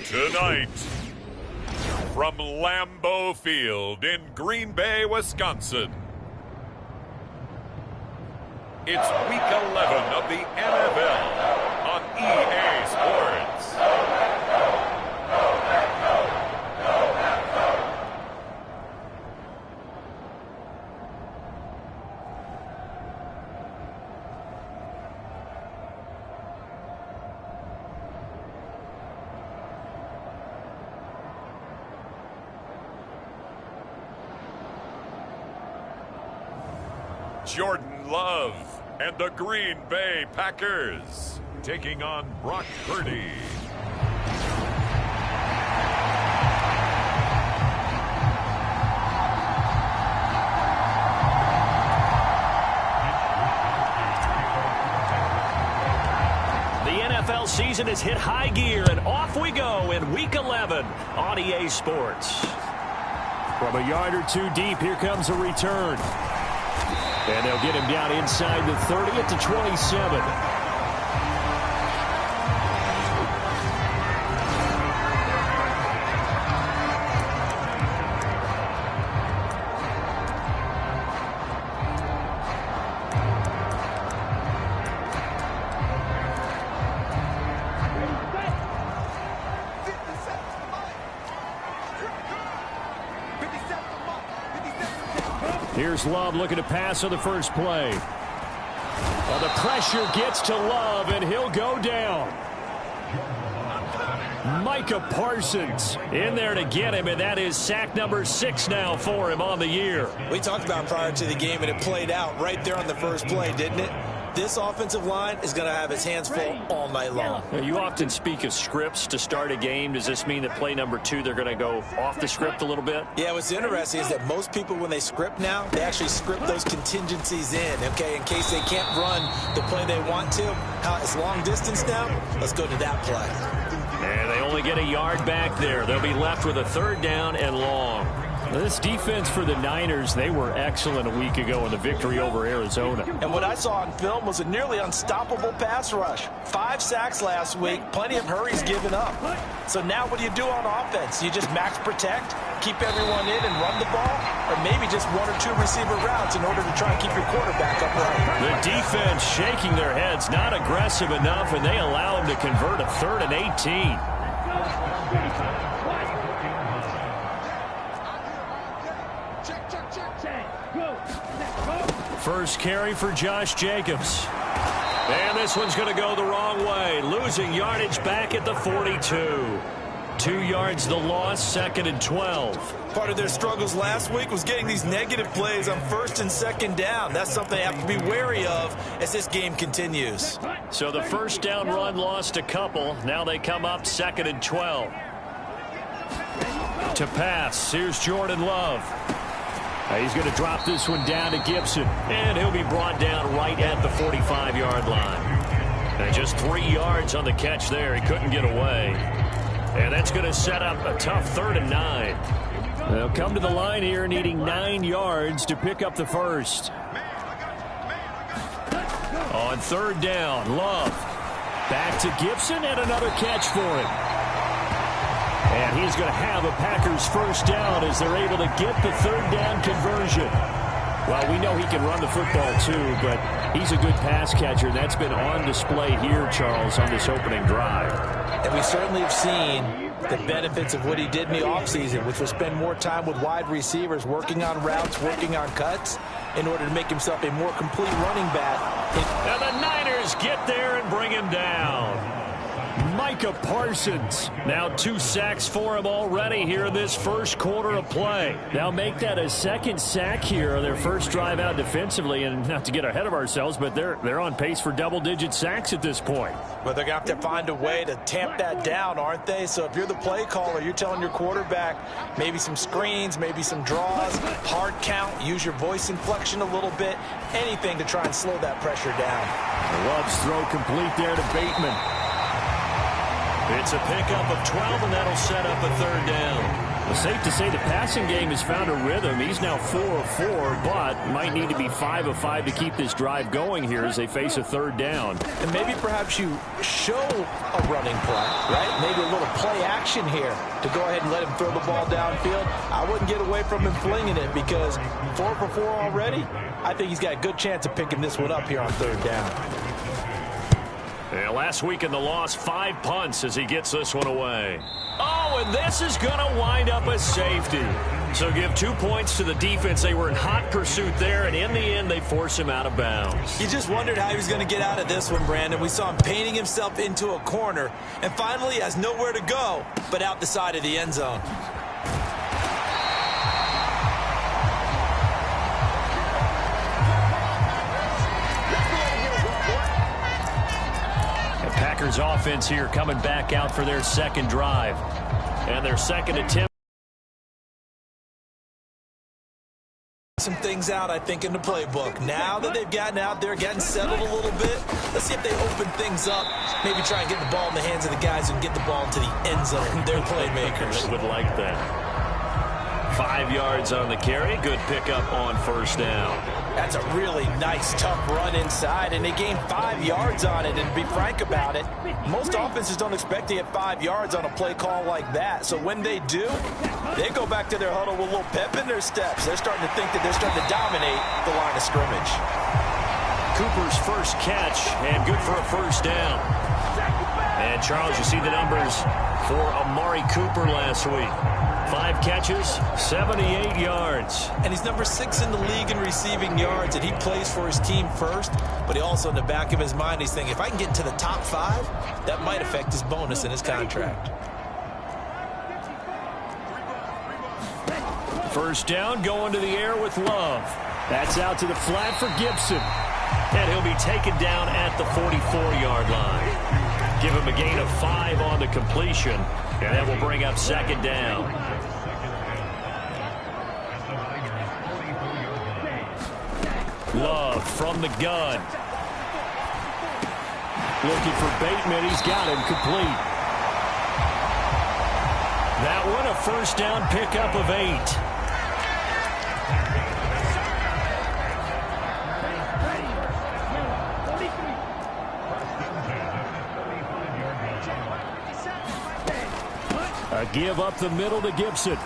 Tonight, from Lambeau Field in Green Bay, Wisconsin, it's Week 11 of the NFL on EA Sports. Jordan Love and the Green Bay Packers taking on Brock Purdy. The NFL season has hit high gear, and off we go in Week 11 on EA Sports. From a yard or two deep, here comes a return. And they'll get him down inside the 30 at the 27. Here's Love looking to pass on the first play. Well, the pressure gets to Love, and he'll go down. Micah Parsons in there to get him, and that is sack number 6 now for him on the year. We talked about prior to the game, and it played out right there on the first play, didn't it? This offensive line is going to have its hands full all night long. You often speak of scripts to start a game. Does this mean that play number 2, they're going to go off the script a little bit? Yeah, what's interesting is that most people, when they script now, they actually script those contingencies in, okay, in case they can't run the play they want to. It's long distance now. Let's go to that play. And they only get a yard back there. They'll be left with a 3rd down and long. This defense for the Niners, they were excellent a week ago in the victory over Arizona. And what I saw on film was a nearly unstoppable pass rush. 5 sacks last week, plenty of hurries given up. So now what do you do on offense? You just max protect, keep everyone in and run the ball, or maybe just 1 or 2 receiver routes in order to try and keep your quarterback upright. The defense shaking their heads, not aggressive enough, and they allow them to convert a 3rd and 18. First carry for Josh Jacobs. And this one's going to go the wrong way. Losing yardage back at the 42. 2 yards the loss, 2nd and 12. Part of their struggles last week was getting these negative plays on 1st and 2nd down. That's something they have to be wary of as this game continues. So the 1st down run lost a couple. Now they come up 2nd and 12. To pass, here's Jordan Love. He's going to drop this one down to Gibson. And he'll be brought down right at the 45-yard line. And just 3 yards on the catch there. He couldn't get away. And that's going to set up a tough 3rd and 9. They'll come to the line here needing 9 yards to pick up the first. On 3rd down, Love. Back to Gibson and another catch for him. And he's going to have a Packers first down as they're able to get the 3rd down conversion. Well, we know he can run the football too, but he's a good pass catcher. That's been on display here, Charles, on this opening drive. And we certainly have seen the benefits of what he did in the offseason, which was spend more time with wide receivers, working on routes, working on cuts, in order to make himself a more complete running back. And the Niners get there and bring him down. Micah Parsons. Now 2 sacks for him already here in this first quarter of play. Now make that a 2nd sack here on their first drive out defensively. And not to get ahead of ourselves, but they're on pace for double-digit sacks at this point. But they're going to have to find a way to tamp that down, aren't they? So if you're the play caller, you're telling your quarterback maybe some screens, maybe some draws, hard count, use your voice inflection a little bit, anything to try and slow that pressure down. Love's throw complete there to Bateman. It's a pickup of 12, and that'll set up a 3rd down. It's safe to say the passing game has found a rhythm. He's now 4 of 4, but might need to be 5 of 5 to keep this drive going here as they face a third down. And maybe perhaps you show a running play, right? Maybe a little play action here to go ahead and let him throw the ball downfield. I wouldn't get away from him flinging it because 4 for 4 already. I think he's got a good chance of picking this one up here on third down. Yeah, last week in the loss, 5 punts as he gets this one away. Oh, and this is going to wind up a safety. So give 2 points to the defense. They were in hot pursuit there, and in the end, they force him out of bounds. You just wondered how he was going to get out of this one, Brandon. We saw him painting himself into a corner, and finally has nowhere to go but out the side of the end zone. Packers offense here coming back out for their second drive. And their second attempt. Some things out, I think, in the playbook. Now that they've gotten out there, getting settled a little bit, let's see if they open things up. Maybe try and get the ball in the hands of the guys who can get the ball into the end zone. They're playmakers. They would like that. 5 yards on the carry. Good pickup on first down. That's a really nice, tough run inside, and they gained 5 yards on it. And to be frank about it, most offenses don't expect to get 5 yards on a play call like that. So when they do, they go back to their huddle with a little pep in their steps. They're starting to think that they're starting to dominate the line of scrimmage. Cooper's first catch, and good for a first down. And, Charles, you see the numbers for Amari Cooper last week. 5 catches, 78 yards. And he's number 6 in the league in receiving yards, and he plays for his team first. But he also, in the back of his mind, he's thinking, if I can get into the top 5, that might affect his bonus in his contract. First down, going to the air with Love. That's out to the flat for Gibson. And he'll be taken down at the 44-yard line. Give him a gain of 5 on the completion, and that will bring up second down. Love from the gun. Looking for Bateman. He's got him complete. That one, a first down pickup of 8. A give up the middle to Gibson.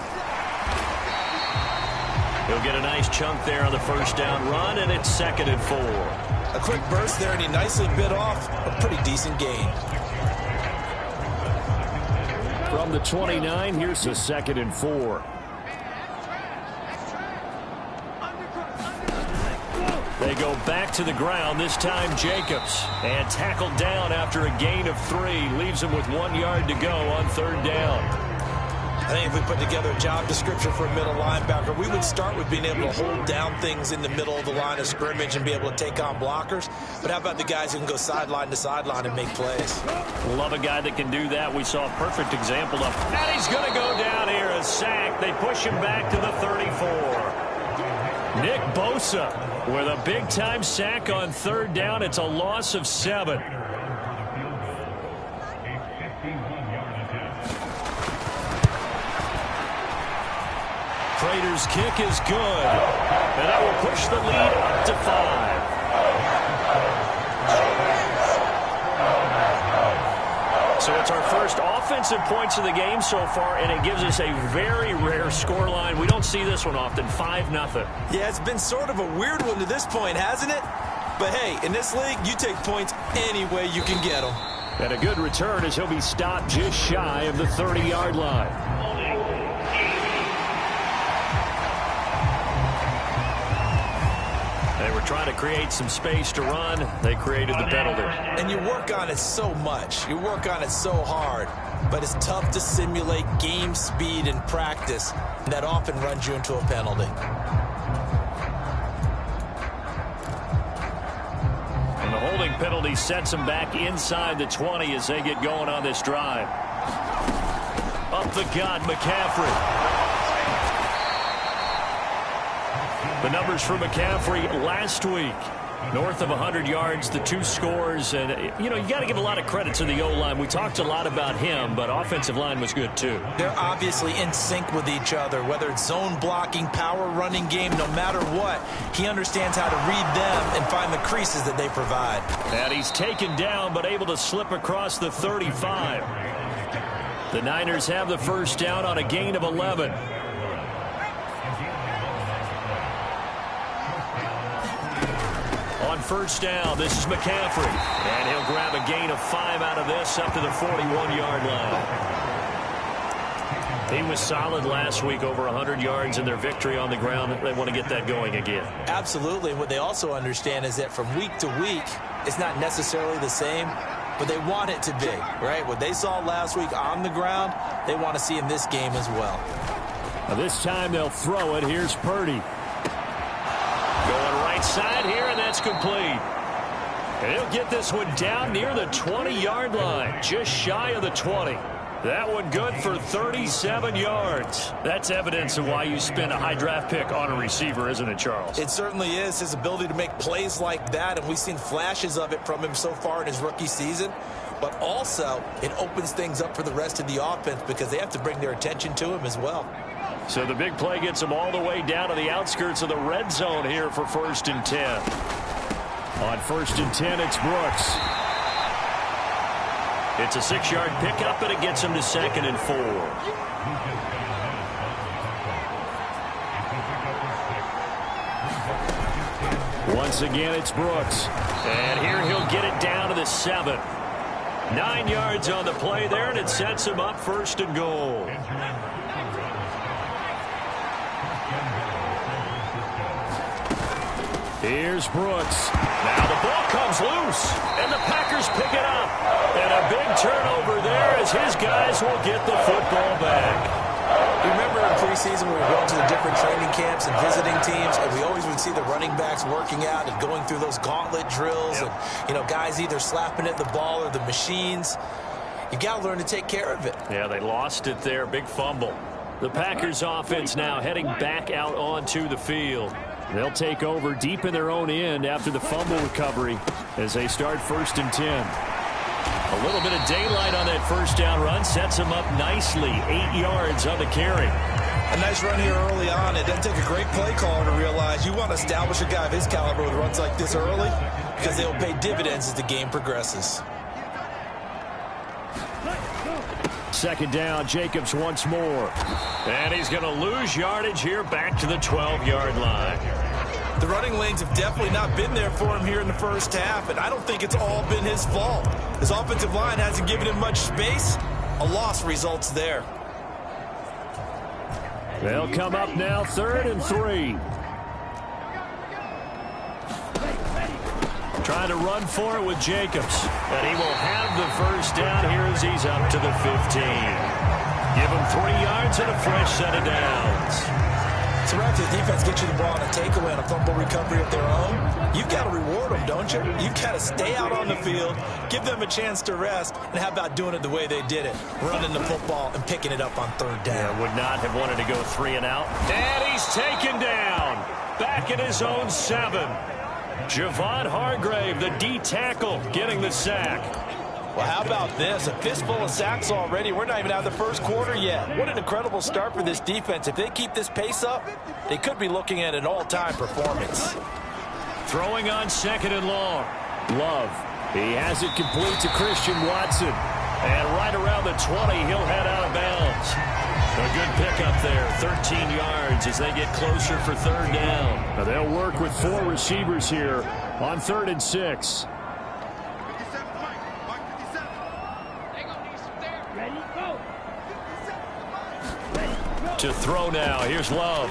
He'll get a nice chunk there on the first down run, and it's 2nd and 4. A quick burst there, and he nicely bit off a pretty decent gain. From the 29, here's the 2nd and 4. They go back to the ground, this time Jacobs. And tackled down after a gain of 3. Leaves him with 1 yard to go on third down. I think if we put together a job description for a middle linebacker, we would start with being able to hold down things in the middle of the line of scrimmage and be able to take on blockers. But how about the guys who can go sideline to sideline and make plays? Love a guy that can do that. We saw a perfect example of. And he's going to go down here, a sack. They push him back to the 34. Nick Bosa with a big-time sack on third down. It's a loss of 7. Prater's kick is good. And that will push the lead up to 5. So it's our first offensive points of the game so far, and it gives us a very rare scoreline. We don't see this one often, 5-0. Yeah, it's been sort of a weird one to this point, hasn't it? But hey, in this league, you take points any way you can get them. And a good return as he'll be stopped just shy of the 30-yard line. They were trying to create some space to run. They created the penalty. And you work on it so much. You work on it so hard. But it's tough to simulate game speed in practice. And that often runs you into a penalty. And the holding penalty sets them back inside the 20 as they get going on this drive. Up the gut, McCaffrey. The numbers for McCaffrey last week. North of 100 yards, the 2 scores. And, you know, you got to give a lot of credit to the O-line. We talked a lot about him, but offensive line was good, too. They're obviously in sync with each other, whether it's zone blocking, power running game, no matter what. He understands how to read them and find the creases that they provide. And he's taken down, but able to slip across the 35. The Niners have the first down on a gain of 11. On first down, this is McCaffrey. And he'll grab a gain of 5 out of this up to the 41-yard line. He was solid last week, over 100 yards in their victory on the ground. They want to get that going again. Absolutely. What they also understand is that from week to week, it's not necessarily the same, but they want it to be, right? What they saw last week on the ground, they want to see in this game as well. Now this time they'll throw it. Here's Purdy. Going right side here, and that's complete. And he'll get this one down near the 20-yard line, just shy of the 20. That one good for 37 yards. That's evidence of why you spend a high draft pick on a receiver, isn't it, Charles? It certainly is. His ability to make plays like that, and we've seen flashes of it from him so far in his rookie season. But also, it opens things up for the rest of the offense because they have to bring their attention to him as well. So the big play gets him all the way down to the outskirts of the red zone here for 1st and 10. On 1st and 10, it's Brooks. It's a 6-yard pickup, and it gets him to 2nd and 4. Once again, it's Brooks. And here he'll get it down to the 7. 9 yards on the play there, and it sets him up 1st and goal. Here's Brooks. Now the ball comes loose, and the Packers pick it up. And a big turnover there as his guys will get the football back. Remember in preseason we were going to the different training camps and visiting teams, and we always would see the running backs working out and going through those gauntlet drills, and, you know, guys either slapping at the ball or the machines. You got to learn to take care of it. Yeah, they lost it there. Big fumble. The Packers offense now heading back out onto the field. They'll take over deep in their own end after the fumble recovery as they start 1st and 10. A little bit of daylight on that first down run sets them up nicely. 8 yards on the carry. A nice run here early on. It doesn't take a great play caller to realize you want to establish a guy of his caliber with runs like this early because they'll pay dividends as the game progresses. 2nd down, Jacobs once more. And he's going to lose yardage here back to the 12-yard line. The running lanes have definitely not been there for him here in the first half, and I don't think it's all been his fault. His offensive line hasn't given him much space. A loss results there. They'll come up now 3rd and 3. Trying to run for it with Jacobs. And he will have the first down here as he's up to the 15. Give him 3 yards and a fresh set of downs. So right after the defense gets you the ball on a takeaway and a fumble recovery of their own, you've got to reward them, don't you? You've got to stay out on the field, give them a chance to rest, and how about doing it the way they did it, running the football and picking it up on 3rd down. Yeah, would not have wanted to go 3 and out. And he's taken down. Back at his own 7. Javon Hargrave, the D tackle, getting the sack. Well, how about this? A fistful of sacks already. We're not even out of the first quarter yet. What an incredible start for this defense. If they keep this pace up, they could be looking at an all-time performance. Throwing on 2nd and long. Love. He has it complete to Christian Watson. And right around the 20, he'll head out of bounds. A good pickup there, 13 yards as they get closer for 3rd down. Now they'll work with 4 receivers here on 3rd and 6. To throw now, here's Love.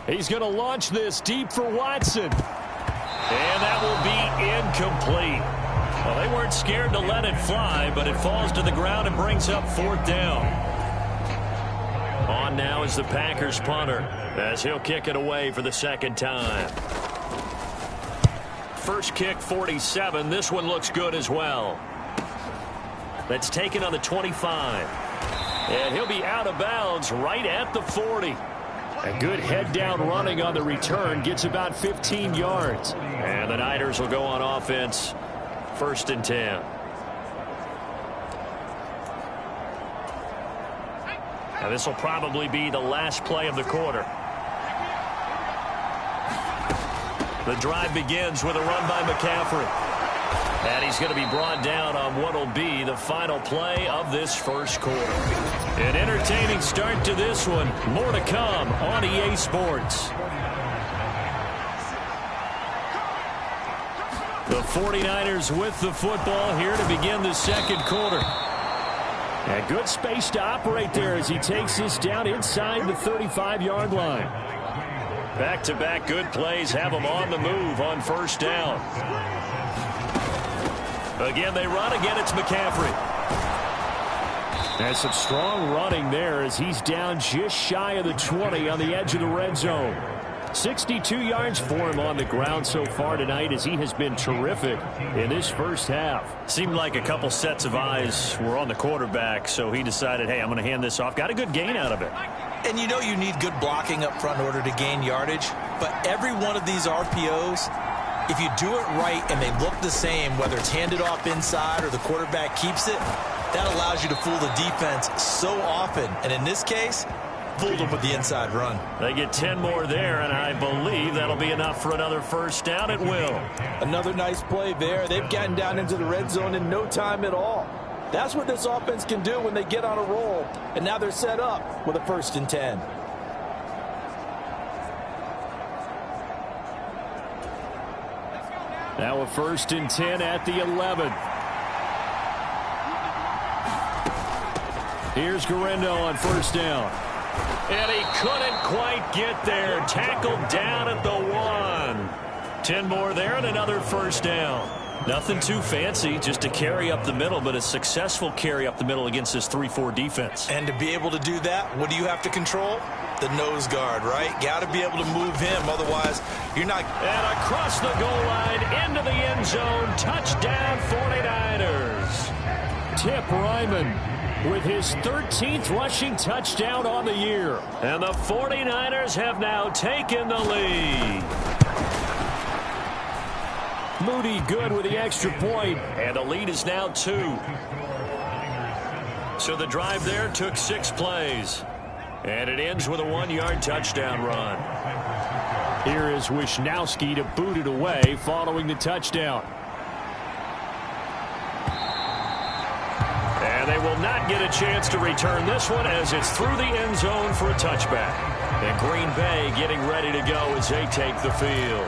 He's going to launch this deep for Watson. And that will be incomplete. Well, they weren't scared to let it fly, but it falls to the ground and brings up 4th down. On now is the Packers punter as he'll kick it away for the 2nd time. First kick, 47. This one looks good as well. That's taken on the 25. And he'll be out of bounds right at the 40. A good head-down running on the return. Gets about 15 yards. And the Niners will go on offense. 1st and 10. Now this will probably be the last play of the quarter. The drive begins with a run by McCaffrey. And he's going to be brought down on what will be the final play of this first quarter. An entertaining start to this one. More to come on EA Sports. The 49ers with the football here to begin the second quarter. And good space to operate there as he takes this down inside the 35-yard line. Back-to-back good plays have him on the move on 1st down. Again, they run. Again, it's McCaffrey. There's some strong running there as he's down just shy of the 20 on the edge of the red zone. 62 yards for him on the ground so far tonight as he has been terrific in this first half. Seemed like a couple sets of eyes were on the quarterback, so he decided, hey, I'm going to hand this off. Got a good gain out of it. And you know you need good blocking up front in order to gain yardage, but every one of these RPOs, if you do it right and they look the same, whether it's handed off inside or the quarterback keeps it, that allows you to fool the defense so often. And in this case, fooled them with the inside run. They get 10 more there, and I believe that'll be enough for another 1st down. It will. Another nice play there. They've gotten down into the red zone in no time at all. That's what this offense can do when they get on a roll. And now they're set up with a 1st and 10. Now a 1st and 10 at the 11. Here's Guerrero on 1st down. And he couldn't quite get there. Tackled down at the 1. 10 more there and another 1st down. Nothing too fancy, just a carry up the middle, but a successful carry up the middle against this 3-4 defense. And to be able to do that, what do you have to control? The nose guard, right? Got to be able to move him, otherwise you're not. And across the goal line, into the end zone, touchdown 49ers. Tip Ryman with his 13th rushing touchdown on the year. And the 49ers have now taken the lead. Moody good with the extra point. And the lead is now 2. So the drive there took 6 plays. And it ends with a 1-yard touchdown run. Here is Wisnowski to boot it away following the touchdown. And they will not get a chance to return this one as it's through the end zone for a touchback. And Green Bay getting ready to go as they take the field.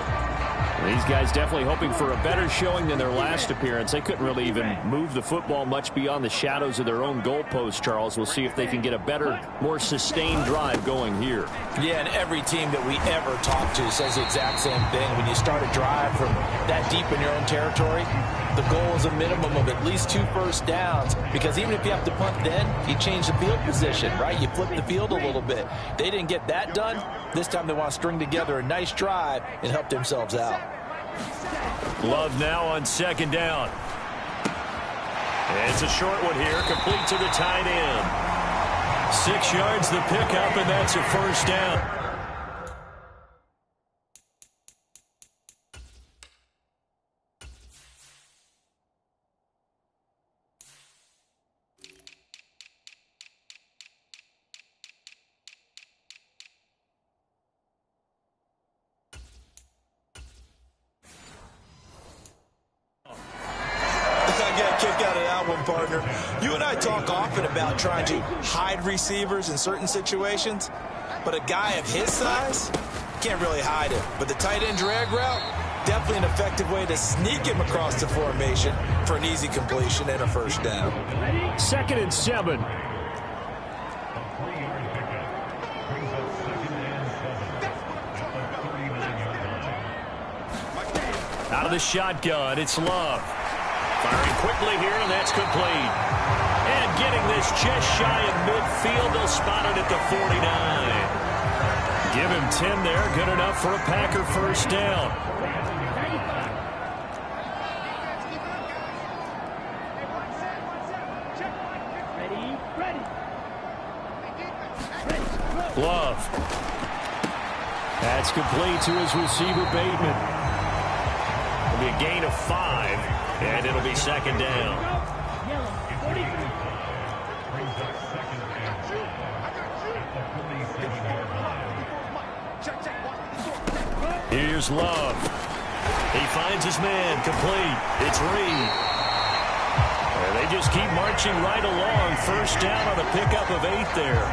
These guys definitely hoping for a better showing than their last appearance. They couldn't really even move the football much beyond the shadows of their own goalpost, Charles. We'll see if they can get a better, more sustained drive going here. Yeah, and every team that we ever talk to says the exact same thing. When you start a drive from that deep in your own territory, the goal is a minimum of at least 2 first downs, because even if you have to punt then, you change the field position, right? You flip the field a little bit. They didn't get that done. This time they want to string together a nice drive and help themselves out. Love now on 2nd down. And it's a short one here, complete to the tight end. 6 yards the pickup, and that's a 1st down. Partner, you and I talk often about trying to hide receivers in certain situations, but a guy of his size can't really hide it. But the tight end drag route, definitely an effective way to sneak him across the formation for an easy completion and a 1st down. 2nd and 7. Out of the shotgun, it's Love. Firing quickly here, and that's complete. And getting this just shy of midfield, they'll spot it at the 49. Give him 10 there, good enough for a Packer 1st down. Love That's complete to his receiver, Bateman. It'll be a gain of 5, and it'll be second down. Here's Love. He finds his man, complete. It's Reed. And they just keep marching right along. First down on a pickup of 8 there.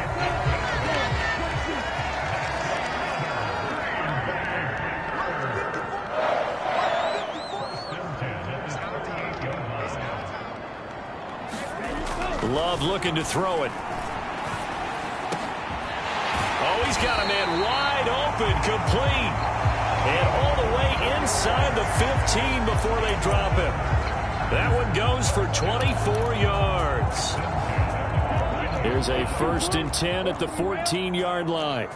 Love looking to throw it. Oh, he's got a man wide open, complete. And all the way inside the 15 before they drop him. That one goes for 24 yards. Here's a 1st and 10 at the 14-yard line.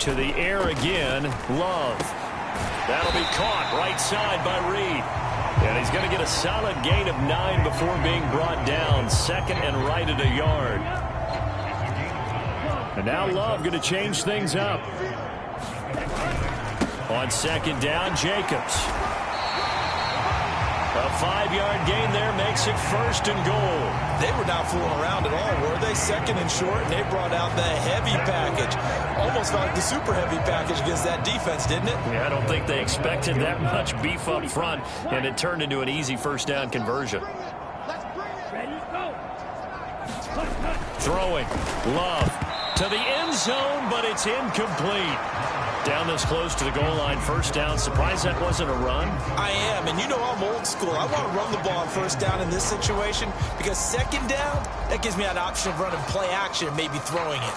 To the air again, Love. That'll be caught right side by Reed. And he's going to get a solid gain of 9 before being brought down. 2nd and right at a yard. And now Love going to change things up. On 2nd down, Jacobs. A 5-yard gain there makes it 1st and goal. They were not fooling around at all, were they? 2nd and short, and they brought out the heavy package. Almost felt like the super heavy package against that defense, didn't it? Yeah, I don't think they expected that much beef up front, and it turned into an easy 1st down conversion. Throwing, Love to the end zone, but it's incomplete. Down this close to the goal line, 1st down. Surprised that wasn't a run? I am, and you know I'm old school. I want to run the ball on 1st down in this situation because 2nd down, that gives me an option of running play action and maybe throwing it.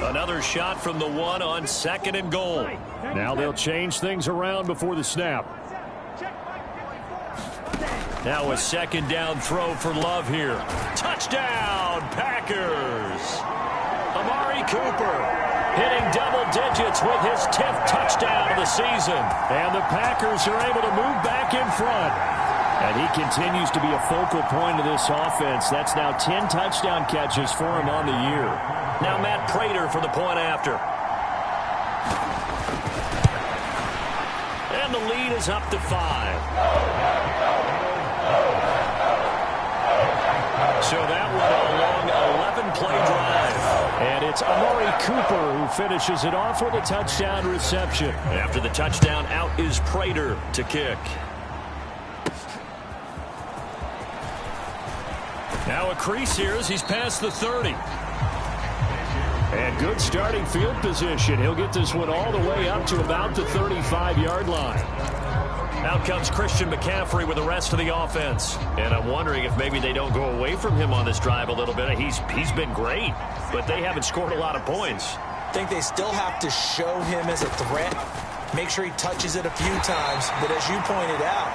Another shot from the 1 on 2nd and goal. Now they'll change things around before the snap. Now a 2nd down throw for Love here. Touchdown, Packers! Amari Cooper hitting double digits with his 10th touchdown of the season. And the Packers are able to move back in front. And he continues to be a focal point of this offense. That's now 10 touchdown catches for him on the year. Now Matt Prater for the point after. And the lead is up to 5. So that one a long 11-play drive. And it's Amari Cooper who finishes it off with a touchdown reception. After the touchdown, out is Prater to kick. Now a crease here as he's past the 30. And good starting field position. He'll get this one all the way up to about the 35-yard line. Out comes Christian McCaffrey with the rest of the offense. And I'm wondering if maybe they don't go away from him on this drive a little bit. He's been great, but they haven't scored a lot of points. I think they still have to show him as a threat. Make sure he touches it a few times. But as you pointed out,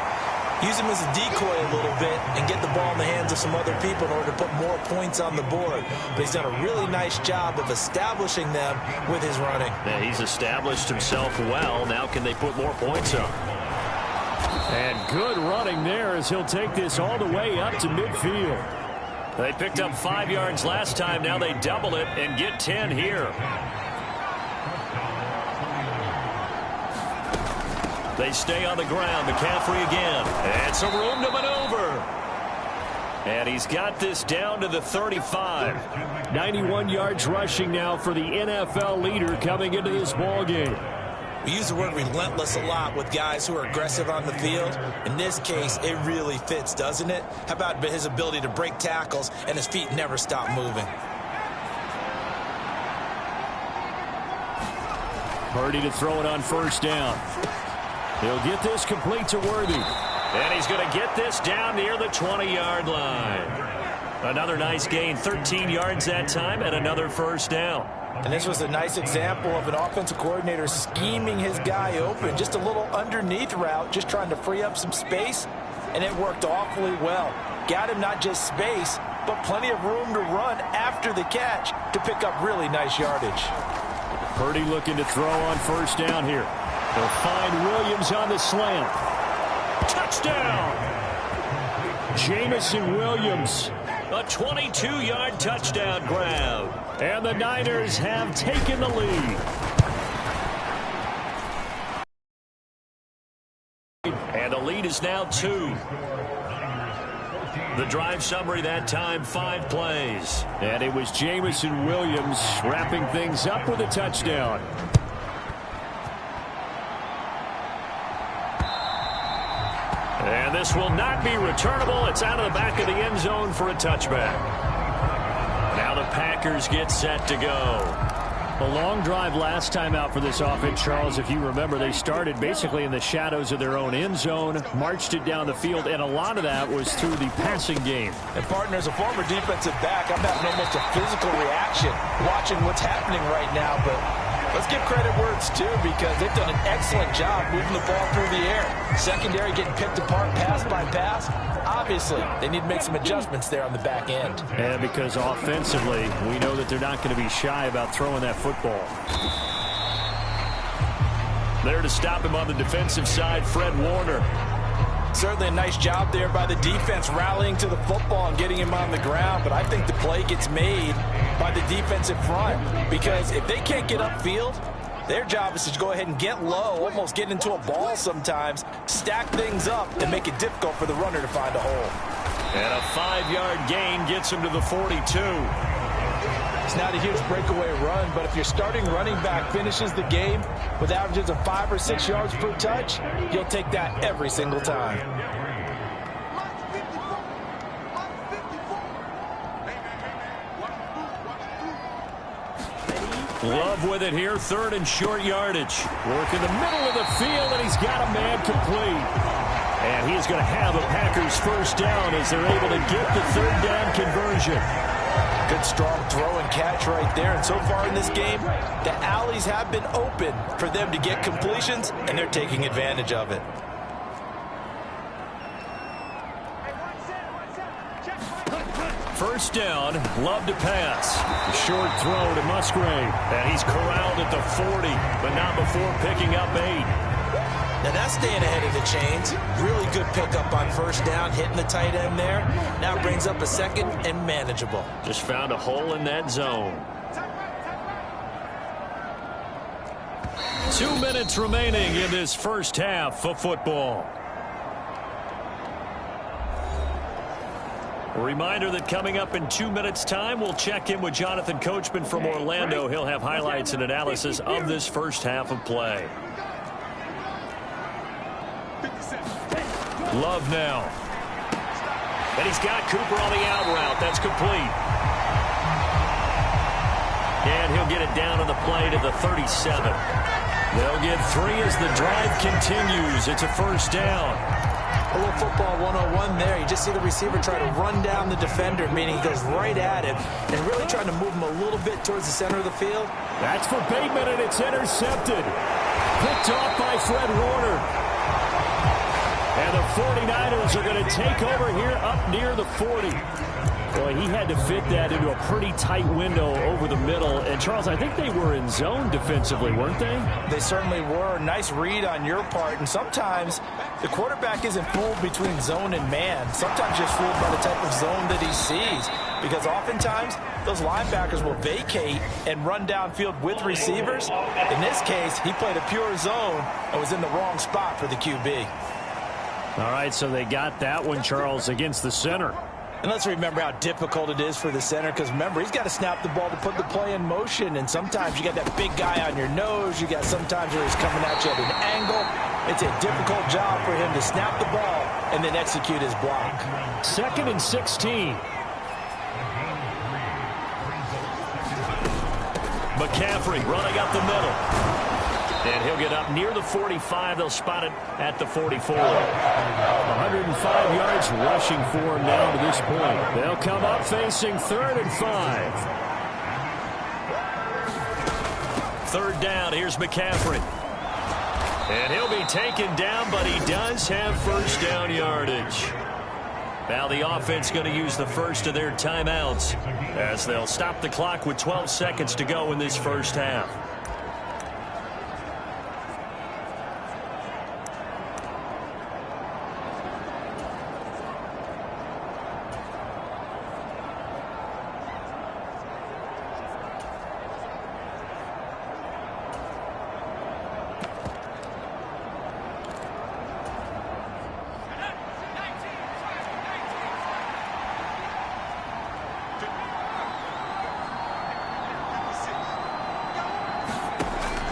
use him as a decoy a little bit and get the ball in the hands of some other people in order to put more points on the board. But he's done a really nice job of establishing them with his running. Yeah, he's established himself well. Now can they put more points up? And good running there as he'll take this all the way up to midfield. They picked up 5 yards last time. Now they double it and get 10 here. They stay on the ground. McCaffrey again. And some room to maneuver. And he's got this down to the 35. 91 yards rushing now for the NFL leader coming into this ball game. We use the word relentless a lot with guys who are aggressive on the field. In this case, it really fits, doesn't it? How about his ability to break tackles and his feet never stop moving? Purdy to throw it on 1st down. He'll get this complete to Worthy. And he's going to get this down near the 20-yard line. Another nice gain, 13 yards that time, and another 1st down. And this was a nice example of an offensive coordinator scheming his guy open. Just a little underneath route, just trying to free up some space, and it worked awfully well. Got him not just space, but plenty of room to run after the catch to pick up really nice yardage. Purdy looking to throw on 1st down here. They'll find Williams on the slant. Touchdown! Jamison Williams. A 22-yard touchdown grab. And the Niners have taken the lead. And the lead is now 2. The drive summary that time, 5 plays. And it was Jamison Williams wrapping things up with a touchdown. And this will not be returnable. It's out of the back of the end zone for a touchback. Now the Packers get set to go. A long drive last time out for this offense, Charles. If you remember, they started basically in the shadows of their own end zone, marched it down the field, and a lot of that was through the passing game. And, partner, as a former defensive back, I'm having almost a physical reaction watching what's happening right now. But let's give credit where it's due, because they've done an excellent job moving the ball through the air. Secondary getting picked apart pass by pass. Obviously, they need to make some adjustments there on the back end. And because offensively, we know that they're not going to be shy about throwing that football. There to stop him on the defensive side, Fred Warner. Certainly a nice job there by the defense rallying to the football and getting him on the ground. But I think the play gets made by the defensive front, because if they can't get upfield, their job is to go ahead and get low, almost get into a ball sometimes, stack things up, and make it difficult for the runner to find a hole. And a 5-yard gain gets him to the 42. It's not a huge breakaway run, but if your starting running back finishes the game with averages of 5 or 6 yards per touch, you'll take that every single time. Love with it here, 3rd and short yardage. Work in the middle of the field, and he's got a man complete. And he's going to have a Packers first down as they're able to get the 3rd down conversion. Good strong throw and catch right there. And so far in this game, the alleys have been open for them to get completions, and they're taking advantage of it. First down, Love to pass. A short throw to Musgrave. And he's corralled at the 40, but not before picking up 8. Now that's staying ahead of the chains. Really good pickup on first down, hitting the tight end there. Now brings up a 2nd and manageable. Just found a hole in that zone. 2 minutes remaining in this first half of football. A reminder that coming up in 2 minutes' time, we'll check in with Jonathan Coachman from Orlando. He'll have highlights and analysis of this first half of play. Love now. And he's got Cooper on the out route. That's complete. And he'll get it down on the play to the 37. They'll get 3 as the drive continues. It's a first down. A little football 101 there. You just see the receiver try to run down the defender, meaning he goes right at him and really trying to move him a little bit towards the center of the field. That's for Bateman, and it's intercepted. Picked off by Fred Warner. And the 49ers are going to take over here up near the 40. Boy, he had to fit that into a pretty tight window over the middle. And, Charles, I think they were in zone defensively, weren't they? They certainly were. Nice read on your part. And sometimes the quarterback isn't fooled between zone and man. Sometimes just fooled by the type of zone that he sees. Because oftentimes, those linebackers will vacate and run downfield with receivers. In this case, he played a pure zone and was in the wrong spot for the QB. All right, so they got that one, Charles, against the center. And let's remember how difficult it is for the center, because remember, he's got to snap the ball to put the play in motion, and sometimes you got that big guy on your nose. You got sometimes where he's coming at you at an angle. It's a difficult job for him to snap the ball and then execute his block. 2nd and 16. McCaffrey running up the middle. And he'll get up near the 45. They'll spot it at the 44. 105 yards rushing for him now to this point. They'll come up facing 3rd and 5. 3rd down. Here's McCaffrey. And he'll be taken down, but he does have first down yardage. Now the offense going to use the first of their timeouts as they'll stop the clock with 12 seconds to go in this first half.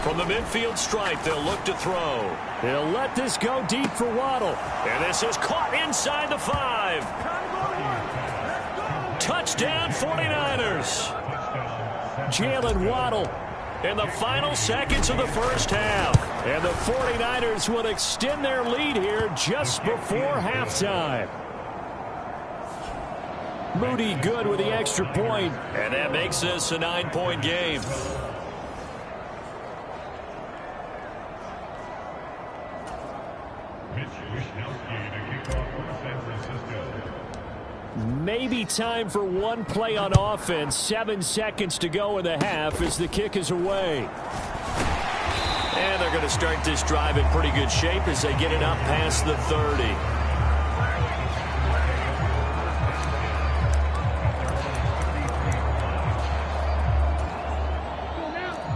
From the midfield stripe, they'll look to throw. He'll let this go deep for Waddle. And this is caught inside the 5. Touchdown 49ers. Jalen Waddle In the final seconds of the first half. And the 49ers will extend their lead here just before halftime. Moody good with the extra point. And that makes this a 9-point game. Maybe time for one play on offense. 7 seconds to go in the half as the kick is away. And they're going to start this drive in pretty good shape as they get it up past the 30.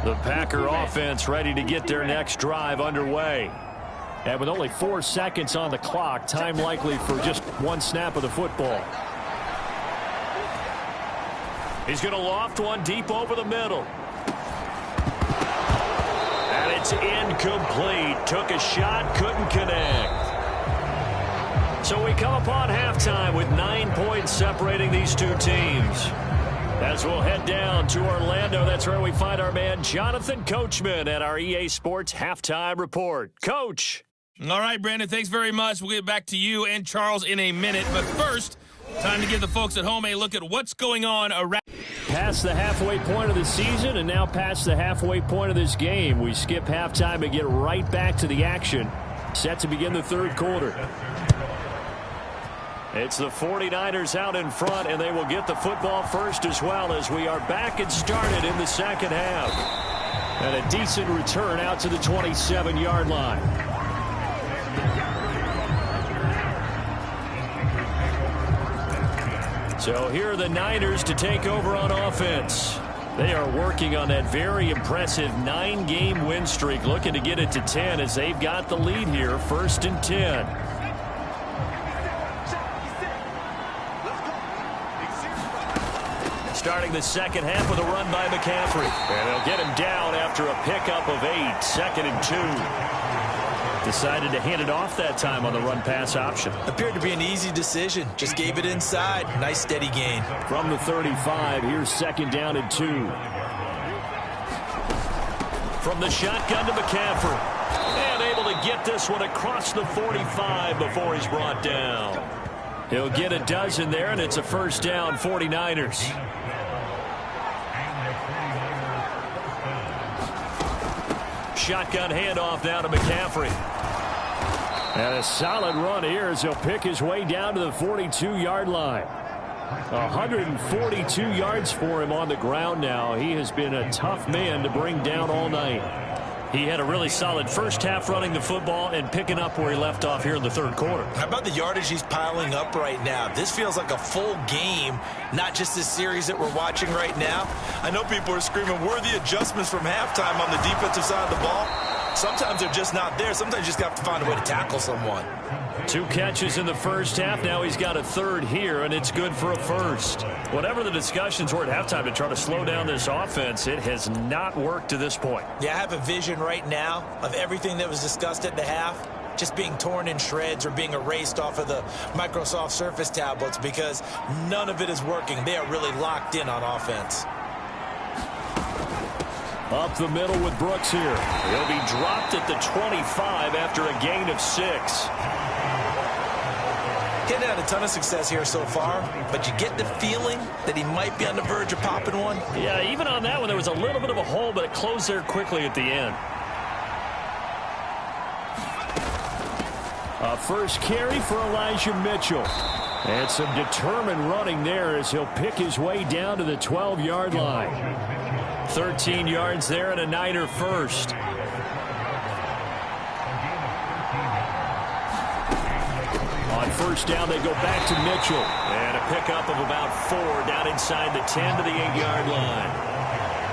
The Packer offense ready to get their next drive underway. And with only 4 seconds on the clock, time likely for just one snap of the football. He's going to loft one deep over the middle. And it's incomplete. Took a shot, couldn't connect. So we come upon halftime with 9 points separating these two teams. As we'll head down to Orlando, that's where we find our man Jonathan Coachman at our EA Sports Halftime Report. Coach. All right, Brandon, thanks very much. We'll get back to you and Charles in a minute. But first, time to give the folks at home a look at what's going on around. Past the halfway point of the season and now past the halfway point of this game. We skip halftime and get right back to the action. Set to begin the third quarter. It's the 49ers out in front, and they will get the football first as well as we are back and started in the second half. And a decent return out to the 27-yard line. So here are the Niners to take over on offense. They are working on that very impressive 9-game win streak, looking to get it to 10 as they've got the lead here, 1st and 10. Starting the second half with a run by McCaffrey. And they'll get him down after a pickup of 8, 2nd and 2. Decided to hand it off that time on the run-pass option. Appeared to be an easy decision. Just gave it inside. Nice steady gain. From the 35, here's 2nd down and 2. From the shotgun to McCaffrey. And able to get this one across the 45 before he's brought down. He'll get a dozen there, and it's a 1st down, 49ers. Shotgun handoff now to McCaffrey. And a solid run here as he'll pick his way down to the 42-yard line. 142 yards for him on the ground now. He has been a tough man to bring down all night. He had a really solid first half running the football and picking up where he left off here in the third quarter. How about the yardage he's piling up right now? This feels like a full game, not just this series that we're watching right now. I know people are screaming, where are the adjustments from halftime on the defensive side of the ball? Sometimes they're just not there. Sometimes you just have to find a way to tackle someone. 2 catches in the first half. Now he's got a 3rd here, and it's good for a 1st. Whatever the discussions were at halftime to try to slow down this offense, it has not worked to this point. Yeah, I have a vision right now of everything that was discussed at the half just being torn in shreds or being erased off of the Microsoft Surface tablets because none of it is working. They are really locked in on offense. Up the middle with Brooks here. He'll be dropped at the 25 after a gain of 6. Getting had a ton of success here so far, but you get the feeling that he might be on the verge of popping one. Yeah, even on that one, there was a little bit of a hole, but it closed there quickly at the end. A first carry for Elijah Mitchell. And some determined running there as he'll pick his way down to the 12-yard line. 13 yards there and a Niner 1st. On 1st down, they go back to Mitchell. And a pickup of about 4 down inside the 10 to the 8-yard line.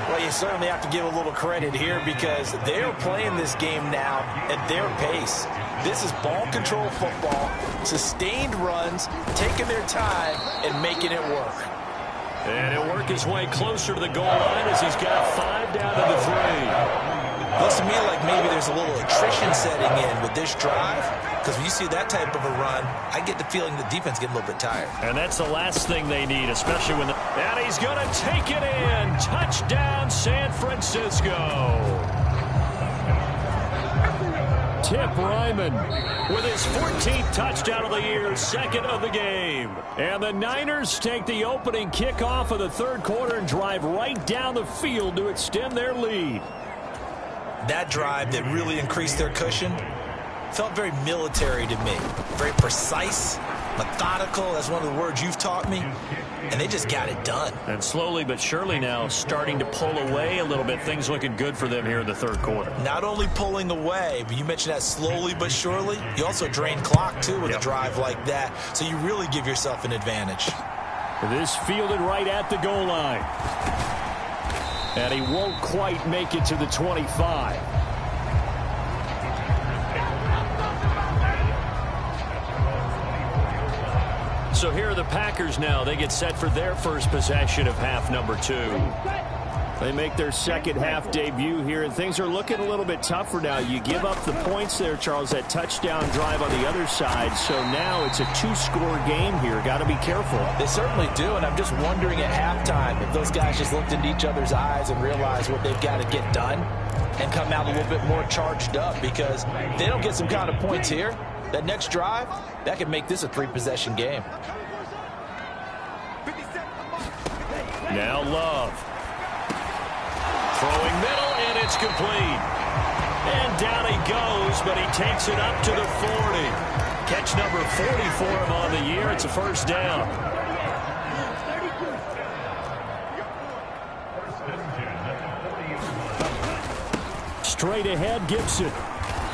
Well, you certainly have to give a little credit here because they're playing this game now at their pace. This is ball control football, sustained runs, taking their time and making it work. And he'll work his way closer to the goal line as he's got 5 down to the 3. Looks to me like maybe there's a little attrition setting in with this drive, because when you see that type of a run, I get the feeling the defense getting a little bit tired. And that's the last thing they need, especially when and he's going to take it in. Touchdown, San Francisco. Tip Ryman with his 14th touchdown of the year, second of the game. And the Niners take the opening kickoff of the third quarter and drive right down the field to extend their lead. That drive that really increased their cushion felt very military to me. Very precise, methodical. That's one of the words you've taught me. And they just got it done. And slowly but surely now starting to pull away a little bit. Things looking good for them here in the third quarter. Not only pulling away, but you mentioned that slowly but surely. You also drain clock, too, with a drive like that. So you really give yourself an advantage. This fielded right at the goal line. And he won't quite make it to the 25. So here are the Packers now. They get set for their first possession of half number 2. They make their second half debut here, and things are looking a little bit tougher now. You give up the points there, Charles, that touchdown drive on the other side. So now it's a 2-score game here. Got to be careful. They certainly do, and I'm just wondering at halftime if those guys just looked into each other's eyes and realized what they've got to get done and come out a little bit more charged up, because if they don't get some kind of points here, that next drive, that could make this a 3-possession game. Now Love. Throwing middle, and it's complete. And down he goes, but he takes it up to the 40. Catch number 40 for him on the year. It's a first down. Straight ahead, Gibson.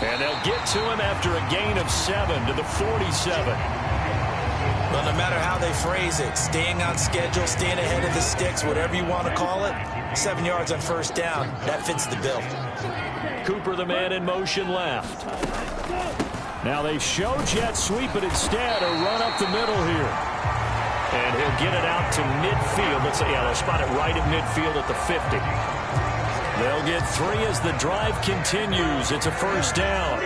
And they'll get to him after a gain of 7 to the 47. Well, no matter how they phrase it, staying on schedule, staying ahead of the sticks, whatever you want to call it, 7 yards on first down, that fits the bill. Cooper, the man in motion, left. Now they show jet sweep, but instead a run up the middle here. And he'll get it out to midfield. Let's say, they'll spot it right at midfield at the 50. They'll get 3 as the drive continues. It's a first down.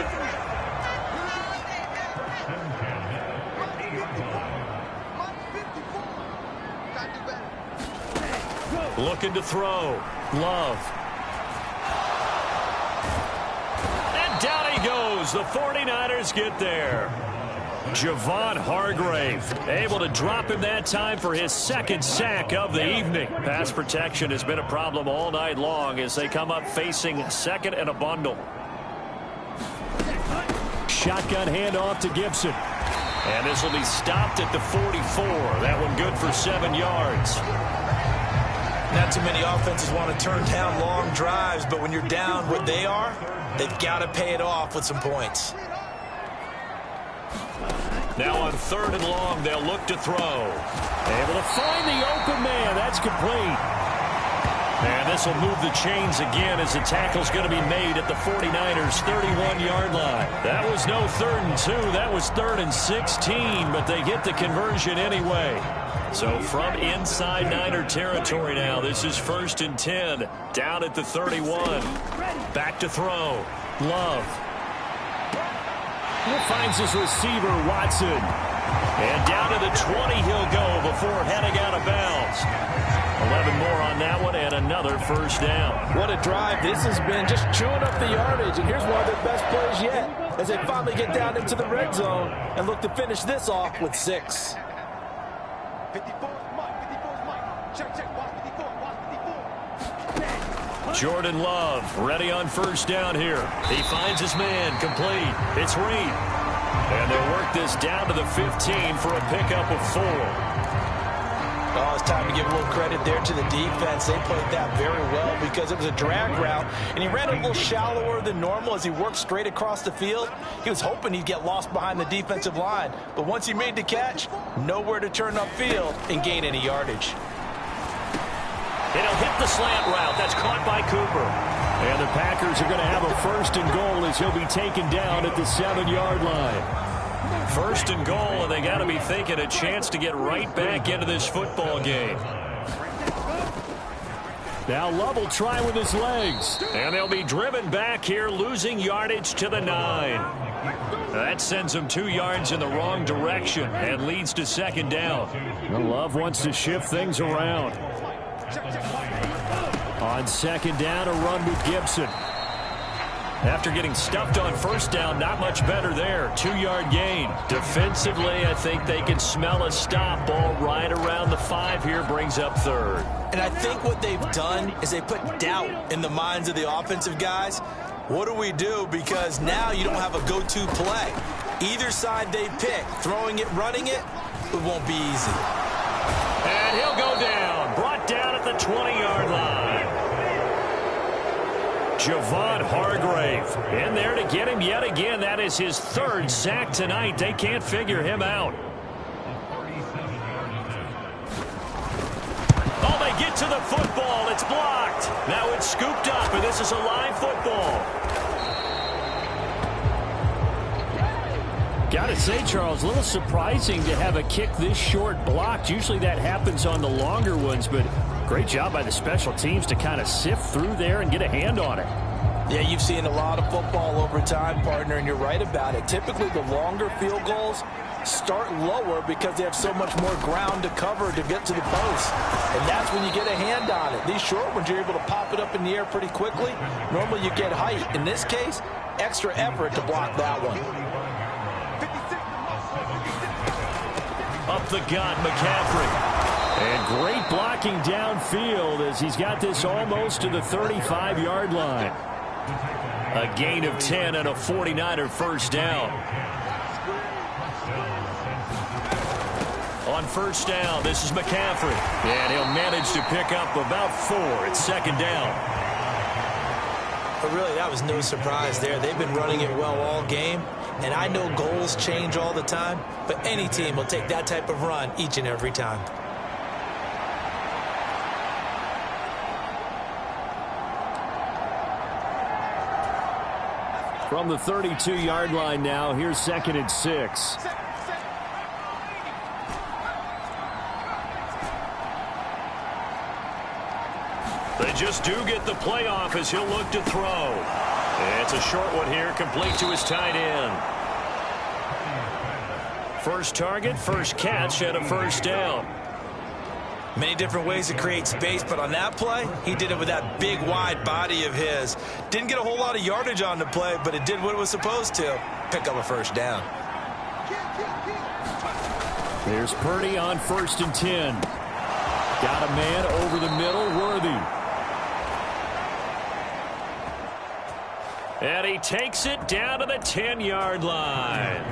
Looking to throw. Love. And down he goes. The 49ers get there. Javon Hargrave able to drop him that time for his second sack of the evening. Pass protection has been a problem all night long as they come up facing second and a bundle. Shotgun handoff to Gibson. And this will be stopped at the 44. That one good for 7 yards. Not too many offenses want to turn down long drives, but when you're down what they are, they've got to pay it off with some points. Now on 3rd and long, they'll look to throw. Able to find the open man. That's complete. And this will move the chains again as the tackle's going to be made at the 49ers' 31-yard line. That was no 3rd and 2. That was 3rd and 16, but they get the conversion anyway. So from inside Niner territory now, this is 1st and 10, down at the 31. Back to throw. Love. He finds his receiver, Watson. And down to the 20 he'll go before heading out of bounds. 11 more on that one and another first down. What a drive this has been, just chewing up the yardage. And here's one of their best plays yet as they finally get down into the red zone and look to finish this off with 6. Jordan Love ready on first down here. He finds his man, complete. It's Reed. And they'll work this down to the 15 for a pickup of 4. Oh, it's time to give a little credit there to the defense. They played that very well because it was a drag route, and he ran a little shallower than normal as he worked straight across the field. He was hoping he'd get lost behind the defensive line, but once he made the catch, nowhere to turn upfield and gain any yardage. And he'll hit the slant route. That's caught by Cooper. And the Packers are going to have a 1st and goal as he'll be taken down at the 7-yard line. 1st and goal, and they got to be thinking a chance to get right back into this football game. Now Love will try with his legs. And they'll be driven back here, losing yardage to the 9. That sends them 2 yards in the wrong direction and leads to second down. Well, Love wants to shift things around. On second down, a run with Gibson. After getting stuffed on first down, not much better there. 2-yard gain. Defensively, I think they can smell a stop. Ball right around the 5 here, brings up third. And I think what they've done is they put doubt in the minds of the offensive guys. What do we do? Because now you don't have a go-to play. Either side they pick, throwing it, running it, it won't be easy. And he'll go down. Brought down at the 20-yard line. Javon Hargrave in there to get him yet again. That is his 3rd sack tonight. They can't figure him out. Oh, they get to the football. It's blocked. Now it's scooped up, and this is a live football. Got to say, Charles, a little surprising to have a kick this short blocked. Usually that happens on the longer ones, but great job by the special teams to kind of sift through there and get a hand on it. Yeah, you've seen a lot of football over time, partner, and you're right about it. Typically, the longer field goals start lower because they have so much more ground to cover to get to the post. And that's when you get a hand on it. These short ones, you're able to pop it up in the air pretty quickly. Normally, you get height. In this case, extra effort to block that one. Up the gut, McCaffrey. And great blocking downfield as he's got this almost to the 35-yard line. A gain of 10 and a 49er first down. On first down, this is McCaffrey. And he'll manage to pick up about 4. It's second down. But really, that was no surprise there. They've been running it well all game. And I know goals change all the time, but any team will take that type of run each and every time. From the 32-yard line now, here's 2nd and 6. They just do get the play off as he'll look to throw. It's a short one here, complete to his tight end. First target, first catch, and a first down. Many different ways to create space, but on that play, he did it with that big, wide body of his. Didn't get a whole lot of yardage on the play, but it did what it was supposed to. Pick up a first down. There's Purdy on 1st and 10. Got a man over the middle, Worthy. And he takes it down to the 10-yard line.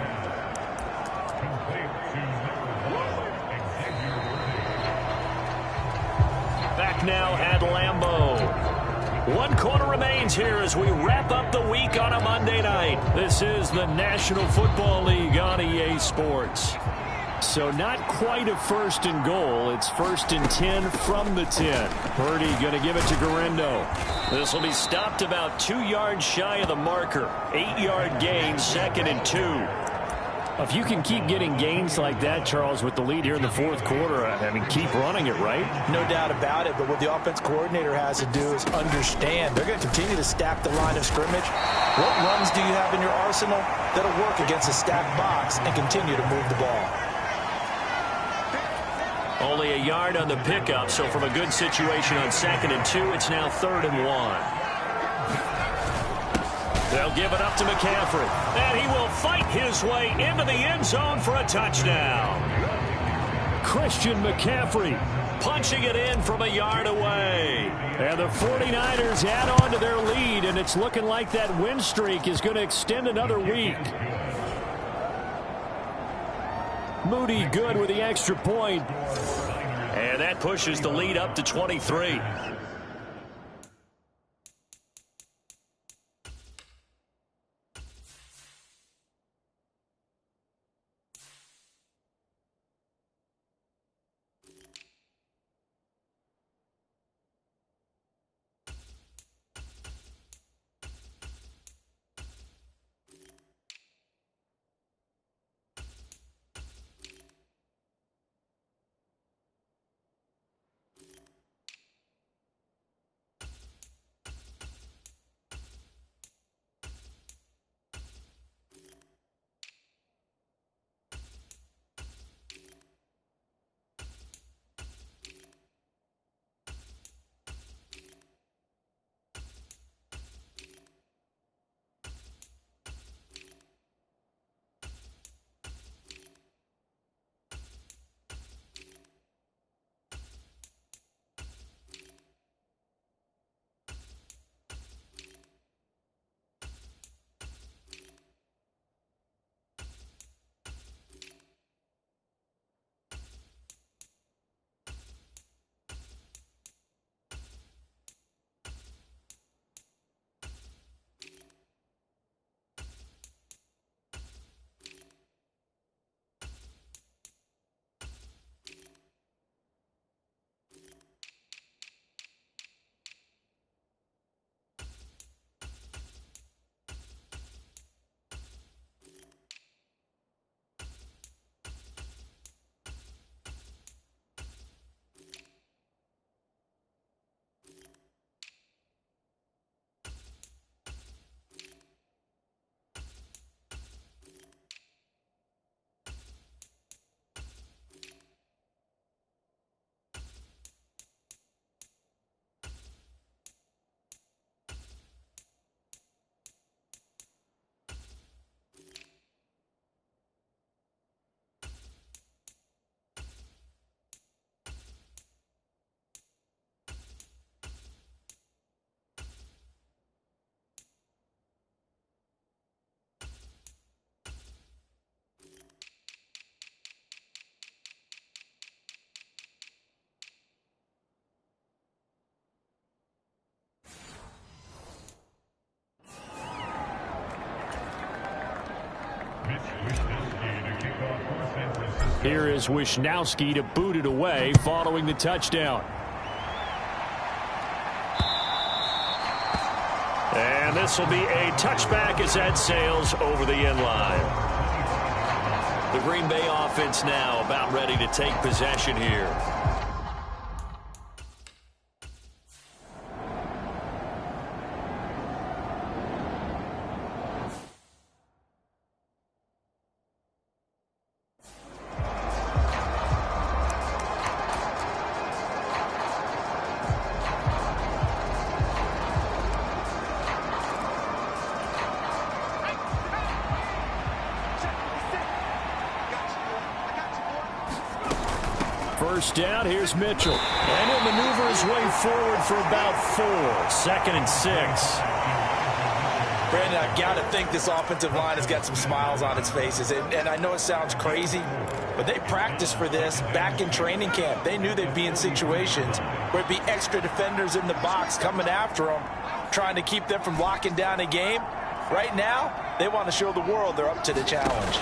Back now at Lambeau. 1 quarter remains here as we wrap up the week on a Monday night. This is the National Football League on EA Sports. So not quite a 1st and goal. It's 1st and 10 from the 10. Purdy going to give it to Guerrero. This will be stopped about 2 yards shy of the marker. 8-yard gain, 2nd and 2. If you can keep getting gains like that, Charles, with the lead here in the 4th quarter, I mean, keep running it, right? No doubt about it, but what the offense coordinator has to do is understand. They're going to continue to stack the line of scrimmage. What runs do you have in your arsenal that'll work against a stacked box and continue to move the ball? Only a yard on the pickup, so from a good situation on 2nd and 2, it's now 3rd and 1. They'll give it up to McCaffrey, and he will fight his way into the end zone for a touchdown. Christian McCaffrey punching it in from a yard away. And the 49ers add on to their lead, and it's looking like that win streak is going to extend another week. Moody good with the extra point. And that pushes the lead up to 23. Here is Wisnowski to boot it away following the touchdown. And this will be a touchback as that sails over the end line. The Green Bay offense now about ready to take possession here. First down, here's Mitchell. And he'll maneuver his way forward for about 4. 2nd and 6. Brandon, I've got to think this offensive line has got some smiles on its faces. And I know it sounds crazy, but they practiced for this back in training camp. They knew they'd be in situations where it'd be extra defenders in the box coming after them, trying to keep them from locking down a game. Right now, they want to show the world they're up to the challenge.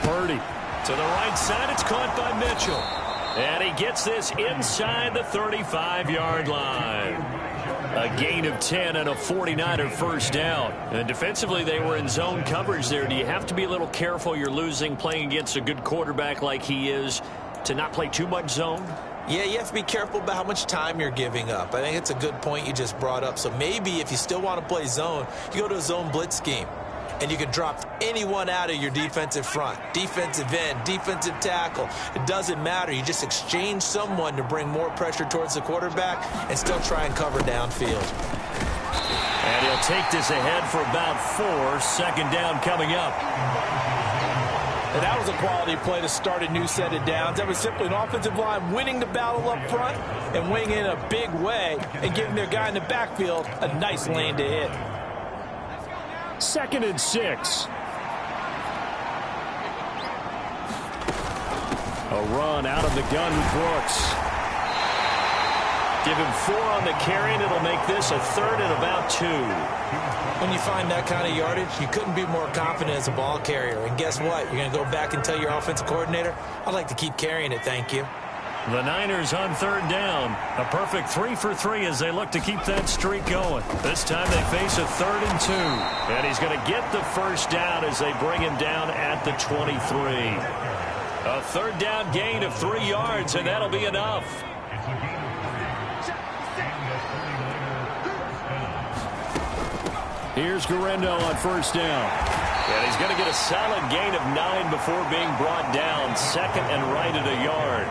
Purdy. To the right side, it's caught by Mitchell. And he gets this inside the 35-yard line. A gain of 10 and a 49er first down. And defensively, they were in zone coverage there. Do you have to be a little careful? You're losing, playing against a good quarterback like he is, to not play too much zone? Yeah, you have to be careful about how much time you're giving up. I think it's a good point you just brought up. So maybe if you still want to play zone, you go to a zone blitz scheme. And you can drop anyone out of your defensive front, defensive end, defensive tackle. It doesn't matter. You just exchange someone to bring more pressure towards the quarterback and still try and cover downfield. And he'll take this ahead for about 4. 2nd down coming up. And that was a quality play to start a new set of downs. That was simply an offensive line winning the battle up front and winning in a big way and giving their guy in the backfield a nice lane to hit. 2nd and 6. A run out of the gun with Brooks. Give him 4 on the carry, and it'll make this a 3rd and about 2. When you find that kind of yardage, you couldn't be more confident as a ball carrier. And guess what? You're going to go back and tell your offensive coordinator, I'd like to keep carrying it, thank you. The Niners on 3rd down. A perfect 3 for 3 as they look to keep that streak going. This time they face a 3rd and 2. And he's going to get the first down as they bring him down at the 23. A 3rd down gain of 3 yards, and that'll be enough. Here's Guerrero on 1st down. And he's going to get a solid gain of 9 before being brought down. 2nd and right at a yard.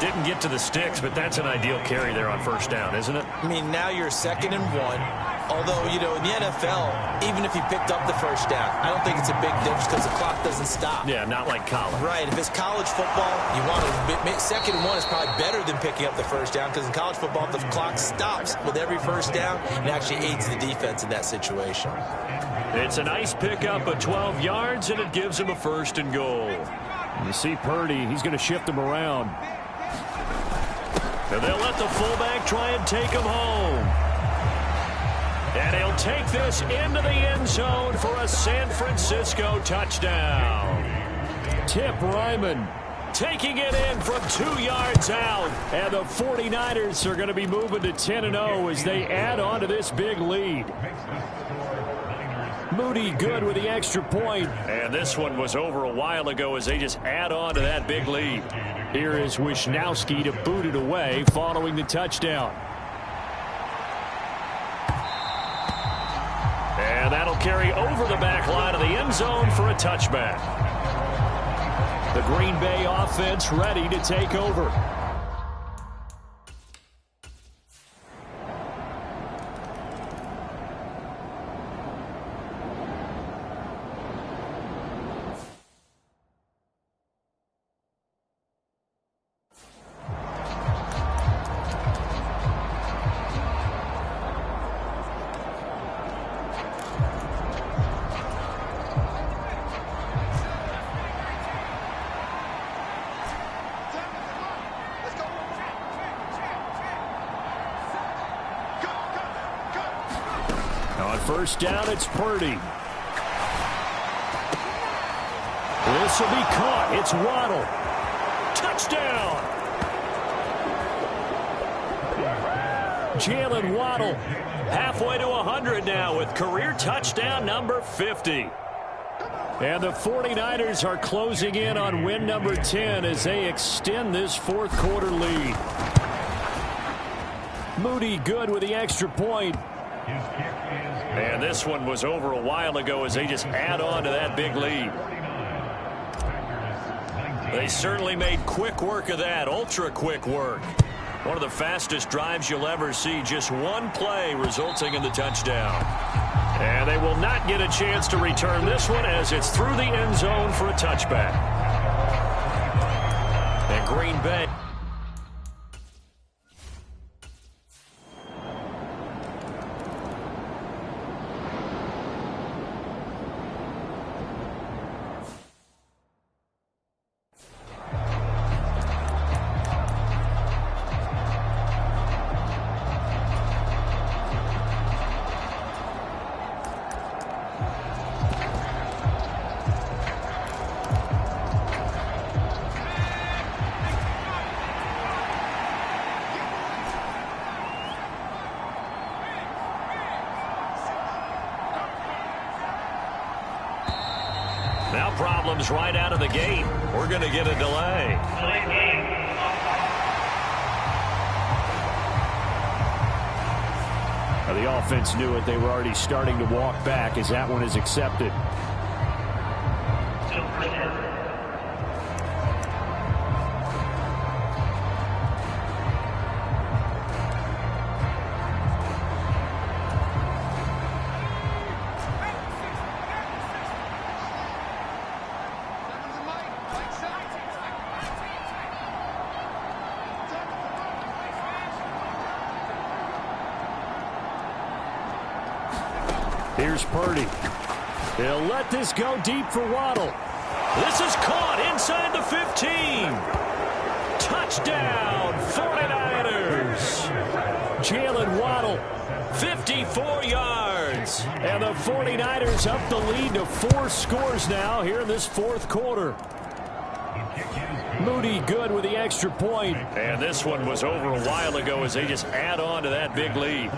Didn't get to the sticks, but that's an ideal carry there on 1st down, isn't it? I mean, now you're 2nd and 1. Although, you know, in the NFL, even if you picked up the first down, I don't think it's a big difference because the clock doesn't stop. Yeah, not like college. Right. If it's college football, you want to 2nd and 1 is probably better than picking up the first down because in college football, the clock stops with every first down and actually aids the defense in that situation. It's a nice pickup of 12 yards, and it gives him a 1st and goal. You see Purdy, he's going to shift him around. And they'll let the fullback try and take him home. And he'll take this into the end zone for a San Francisco touchdown. Tip Ryman taking it in from 2 yards out. And the 49ers are going to be moving to 10-0 as they add on to this big lead. Moody good with the extra point. And this one was over a while ago as they just add on to that big lead. Here is Wisnowski to boot it away following the touchdown. And that'll carry over the back line of the end zone for a touchback. The Green Bay offense ready to take over. On 1st down, it's Purdy. This will be caught. It's Waddle. Touchdown. Jalen Waddle halfway to 100 now with career touchdown number 50. And the 49ers are closing in on win number 10 as they extend this fourth quarter lead. Moody good with the extra point. And this one was over a while ago as they just add on to that big lead. They certainly made quick work of that, ultra quick work. One of the fastest drives you'll ever see, just one play resulting in the touchdown. And they will not get a chance to return this one as it's through the end zone for a touchback. And Green Bay. Now problems right out of the gate. We're going to get a delay. Now the offense knew it. They were already starting to walk back as that one is accepted. Here's Purdy. They'll let this go deep for Waddle. This is caught inside the 15. Touchdown, 49ers. Jalen Waddle, 54 yards. And the 49ers up the lead to 4 scores now here in this fourth quarter. Moody good with the extra point. And this one was over a while ago as they just add on to that big lead.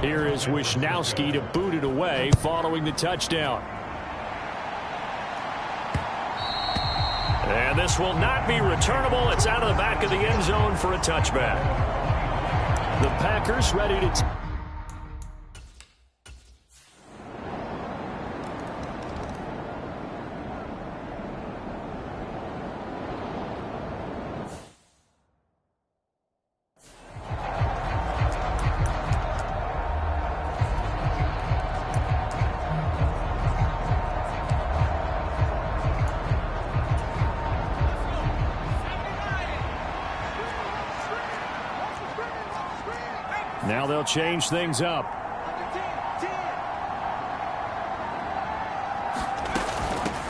Here is Wisnowski to boot it away following the touchdown. And this will not be returnable. It's out of the back of the end zone for a touchback. The Packers ready to... Now they'll change things up.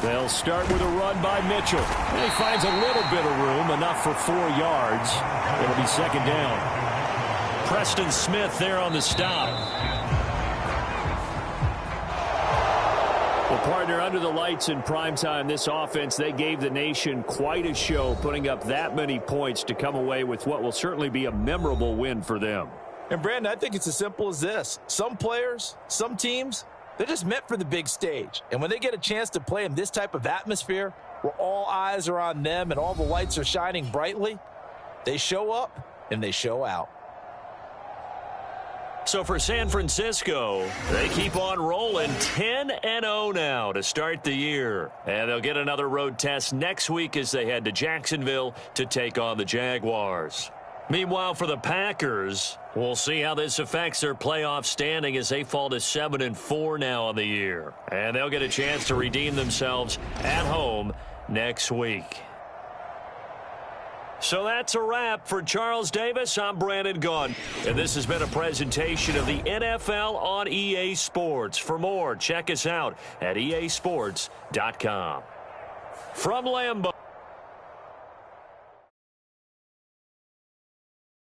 They'll start with a run by Mitchell. And he finds a little bit of room, enough for 4 yards. It'll be second down. Preston Smith there on the stop. Well, partner, under the lights in primetime, this offense, they gave the nation quite a show, putting up that many points to come away with what will certainly be a memorable win for them. And, Brandon, I think it's as simple as this. Some players, some teams, they're just meant for the big stage. And when they get a chance to play in this type of atmosphere where all eyes are on them and all the lights are shining brightly, they show up and they show out. So for San Francisco, they keep on rolling 10-0 now to start the year. And they'll get another road test next week as they head to Jacksonville to take on the Jaguars. Meanwhile, for the Packers, we'll see how this affects their playoff standing as they fall to 7-4 now on the year. And they'll get a chance to redeem themselves at home next week. So that's a wrap. For Charles Davis, I'm Brandon Gunn. And this has been a presentation of the NFL on EA Sports. For more, check us out at easports.com. From Lambeau.